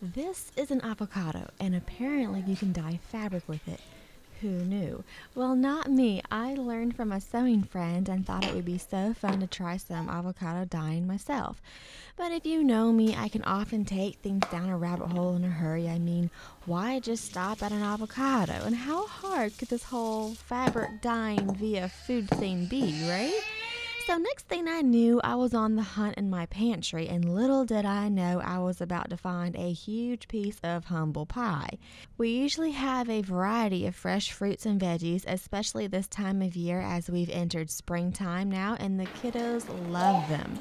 This is an avocado, and apparently you can dye fabric with it. Who knew? Well, not me. I learned from a sewing friend and thought it would be so fun to try some avocado dyeing myself. But if you know me, I can often take things down a rabbit hole in a hurry. I mean, why just stop at an avocado? And how hard could this whole fabric dyeing via food thing be, right? So next thing I knew, I was on the hunt in my pantry, and little did I know I was about to find a huge piece of humble pie. We usually have a variety of fresh fruits and veggies, especially this time of year as we've entered springtime now, and the kiddos love them.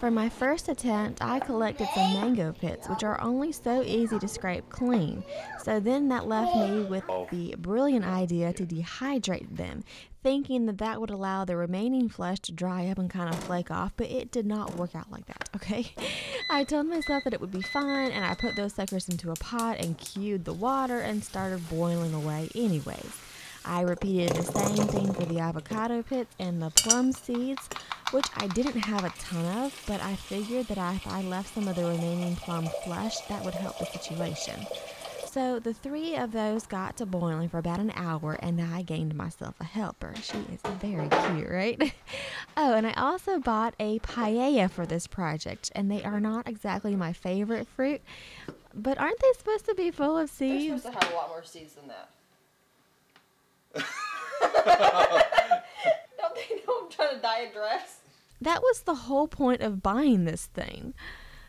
For my first attempt, I collected some mango pits, which are only so easy to scrape clean. So then that left me with the brilliant idea to dehydrate them, thinking that that would allow the remaining flesh to dry up and kind of flake off, but it did not work out like that, okay? I told myself that it would be fine, and I put those suckers into a pot and queued the water and started boiling away anyways. I repeated the same thing for the avocado pits and the plum seeds, which I didn't have a ton of, but I figured that if I left some of the remaining plum flesh, that would help the situation. So the three of those got to boiling for about an hour, and I gained myself a helper. She is very cute, right? Oh, and I also bought a paella for this project, and they are not exactly my favorite fruit, but aren't they supposed to be full of They're seeds? supposed to have a lot more seeds than that. Don't they know I'm trying to dye a dress? That was the whole point of buying this thing.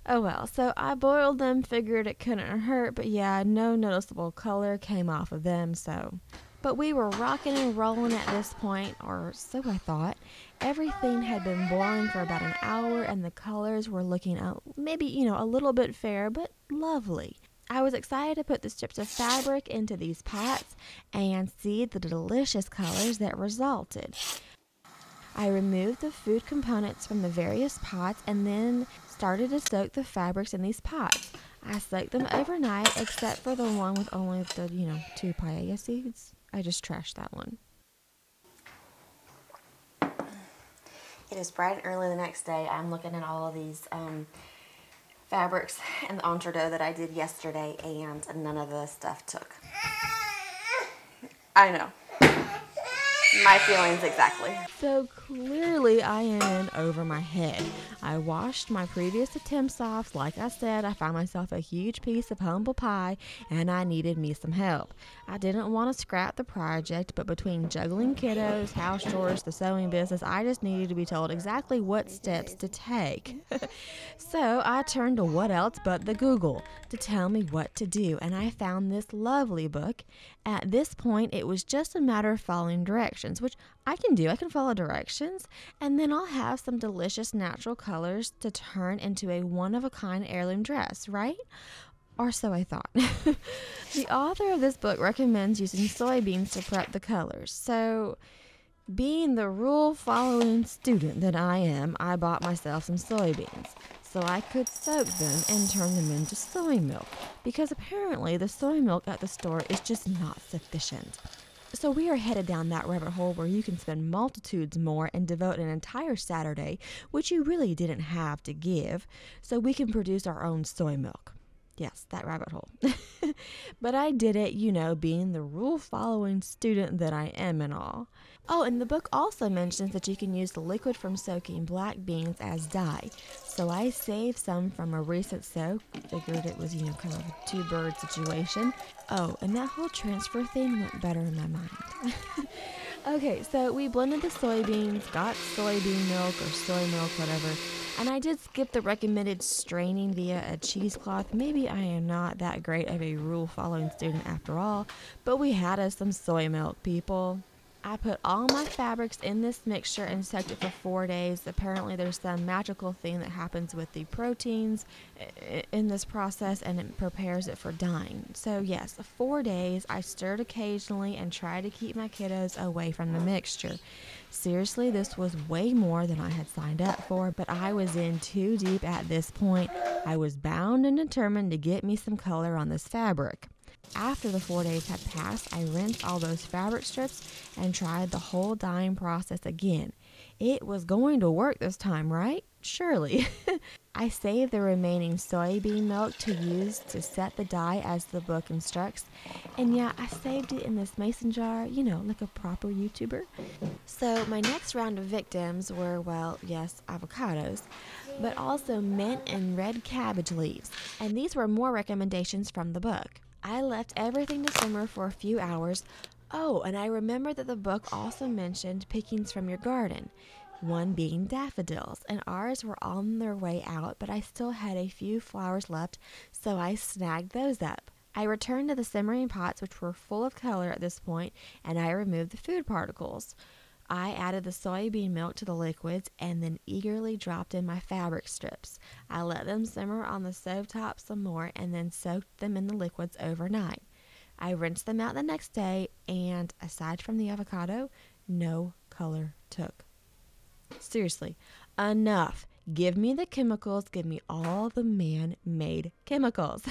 Oh well, so I boiled them, figured it couldn't hurt, but yeah, no noticeable color came off of them, so. But we were rocking and rolling at this point, or so I thought. Everything had been boiling for about an hour, and the colors were looking maybe, a little bit fair, but lovely. I was excited to put the strips of fabric into these pots and see the delicious colors that resulted. I removed the food components from the various pots and then started to soak the fabrics in these pots. I soaked them overnight except for the one with only the, 2 paella seeds. I just trashed that one. It is bright and early the next day. I'm looking at all of these fabrics and the entree that I did yesterday, and none of the stuff took. I know. My feelings exactly. So clearly I am in over my head. I washed my previous attempts off. Like I said, I found myself a huge piece of humble pie and I needed me some help. I didn't want to scrap the project, but between juggling kiddos, house chores, the sewing business, I just needed to be told exactly what steps to take. So I turned to what else but the Google to tell me what to do, and I found this lovely book. At this point, it was just a matter of following directions, which I can do. I can follow directions, and then I'll have some delicious natural colors to turn into a one-of-a-kind heirloom dress, right? Or so I thought. The author of this book recommends using soybeans to prep the colors. So, being the rule-following student that I am, I bought myself some soybeans so I could soak them and turn them into soy milk, because apparently the soy milk at the store is just not sufficient. So we are headed down that rabbit hole where you can spend multitudes more and devote an entire Saturday, which you really didn't have to give, so we can produce our own soy milk. Yes, that rabbit hole. But I did it, being the rule-following student that I am and all. Oh, and the book also mentions that you can use the liquid from soaking black beans as dye. So I saved some from a recent soak. Figured it was, kind of a two-bird situation. Oh, and that whole transfer thing went better in my mind. Okay, so we blended the soybeans, got soybean milk or soy milk, whatever. And I did skip the recommended straining via a cheesecloth. Maybe I am not that great of a rule-following student after all, but we had us some soy milk, people. I put all my fabrics in this mixture and soaked it for 4 days. Apparently there's some magical thing that happens with the proteins in this process, and it prepares it for dyeing. So yes, 4 days. I stirred occasionally and tried to keep my kiddos away from the mixture. Seriously, this was way more than I had signed up for, but I was in too deep at this point. I was bound and determined to get me some color on this fabric. After the 4 days had passed, I rinsed all those fabric strips and tried the whole dyeing process again. It was going to work this time, right? Surely. I saved the remaining soybean milk to use to set the dye as the book instructs. And yeah, I saved it in this mason jar, you know, like a proper YouTuber. So my next round of victims were, well, yes, avocados, but also mint and red cabbage leaves. And these were more recommendations from the book. I left everything to simmer for a few hours. Oh, and I remember that the book also mentioned pickings from your garden. One being daffodils, and ours were on their way out, but I still had a few flowers left, so I snagged those up. I returned to the simmering pots, which were full of color at this point, and I removed the food particles. I added the soybean milk to the liquids and then eagerly dropped in my fabric strips. I let them simmer on the stovetop some more and then soaked them in the liquids overnight. I rinsed them out the next day, and aside from the avocado, no color took. Seriously, enough. Give me the chemicals. Give me all the man-made chemicals.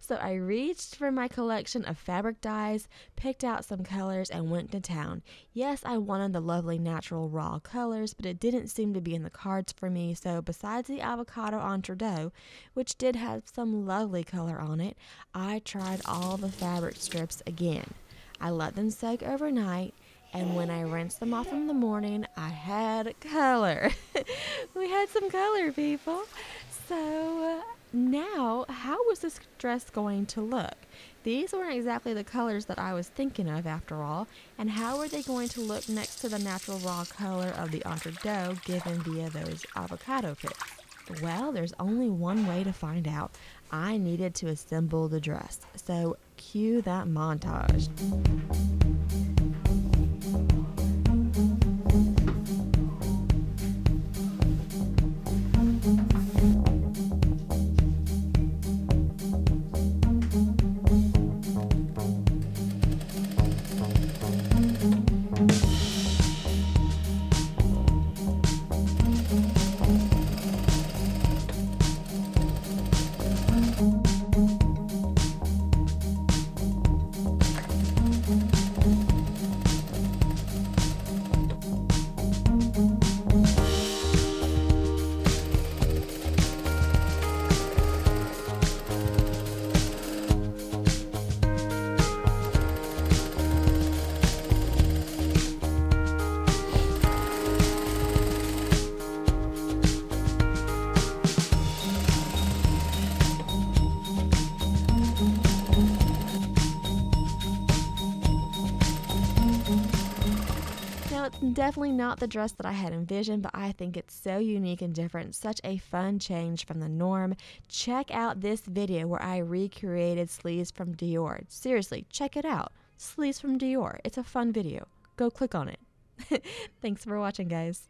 So I reached for my collection of fabric dyes, picked out some colors, and went to town. Yes, I wanted the lovely natural raw colors, but it didn't seem to be in the cards for me. So besides the avocado entree, which did have some lovely color on it, I tried all the fabric strips again. I let them soak overnight, and when I rinsed them off in the morning, I had color. We had some color, people. So now, how was this dress going to look? These weren't exactly the colors that I was thinking of after all. And how were they going to look next to the natural raw color of the entree given via those avocado pits? Well, there's only one way to find out. I needed to assemble the dress. So cue that montage. It's definitely not the dress that I had envisioned, but I think it's so unique and different, such a fun change from the norm. Check out this video where I recreated sleeves from Dior. Seriously, check it out. Sleeves from Dior. It's a fun video. Go click on it. Thanks for watching, guys.